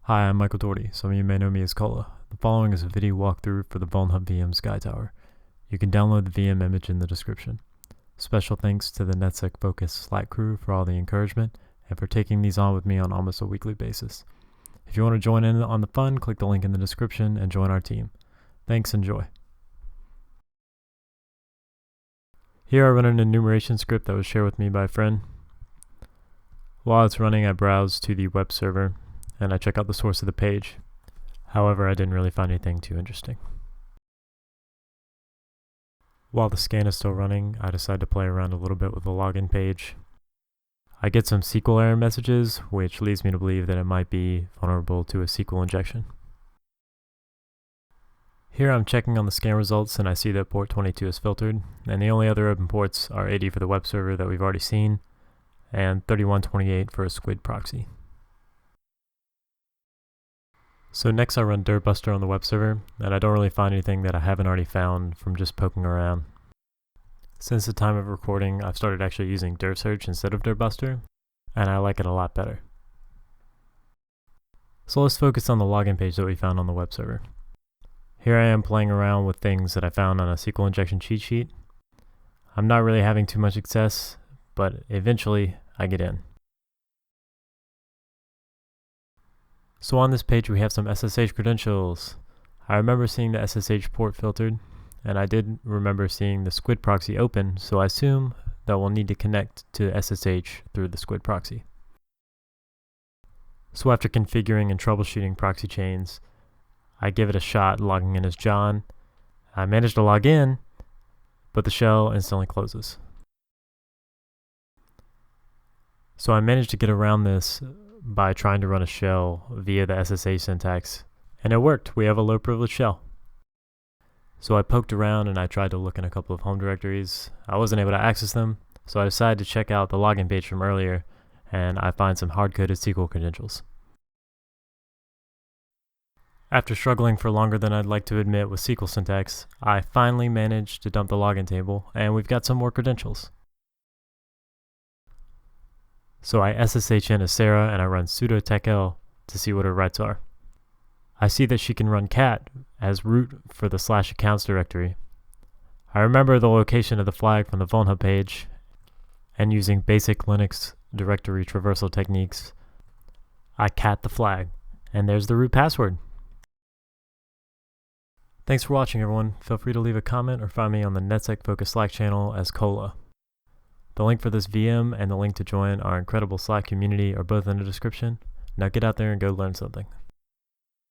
Hi, I'm Michael Doherty. Some of you may know me as Cola. The following is a video walkthrough for the Vulnhub VM Skytower. You can download the VM image in the description. Special thanks to the NetSec Focus Slack crew for all the encouragement and for taking these on with me on almost a weekly basis. If you want to join in on the fun, click the link in the description and join our team. Thanks, enjoy. Here I run an enumeration script that was shared with me by a friend. While it's running, I browse to the web server and I check out the source of the page. However, I didn't really find anything too interesting. While the scan is still running, I decide to play around a little bit with the login page. I get some SQL error messages, which leads me to believe that it might be vulnerable to a SQL injection. Here I'm checking on the scan results and I see that port 22 is filtered, and the only other open ports are 80 for the web server that we've already seen, and 3128 for a squid proxy. So next I run dirbuster on the web server, and I don't really find anything that I haven't already found from just poking around. Since the time of recording, I've started actually using dirsearch instead of dirbuster, and I like it a lot better. So let's focus on the login page that we found on the web server. Here I am playing around with things that I found on a SQL injection cheat sheet. I'm not really having too much success, but eventually I get in. So on this page we have some SSH credentials. I remember seeing the SSH port filtered, and I did remember seeing the squid proxy open, so I assume that we'll need to connect to SSH through the squid proxy. So after configuring and troubleshooting proxy chains, I give it a shot logging in as John. I managed to log in, but the shell instantly closes. So I managed to get around this by trying to run a shell via the SSH syntax, and it worked. We have a low privilege shell. So I poked around and I tried to look in a couple of home directories. I wasn't able to access them, so I decided to check out the login page from earlier, and I find some hard-coded SQL credentials. After struggling for longer than I'd like to admit with SQL syntax, I finally managed to dump the login table, and we've got some more credentials. So I SSH in as Sarah and I run sudo techl to see what her rights are. I see that she can run cat as root for the /accounts directory. I remember the location of the flag from the Vulnhub page, and using basic Linux directory traversal techniques, I cat the flag, and there's the root password. Thanks for watching, everyone. Feel free to leave a comment or find me on the NetSec Focus Slack channel as Cola. The link for this VM and the link to join our incredible Slack community are both in the description. Now get out there and go learn something.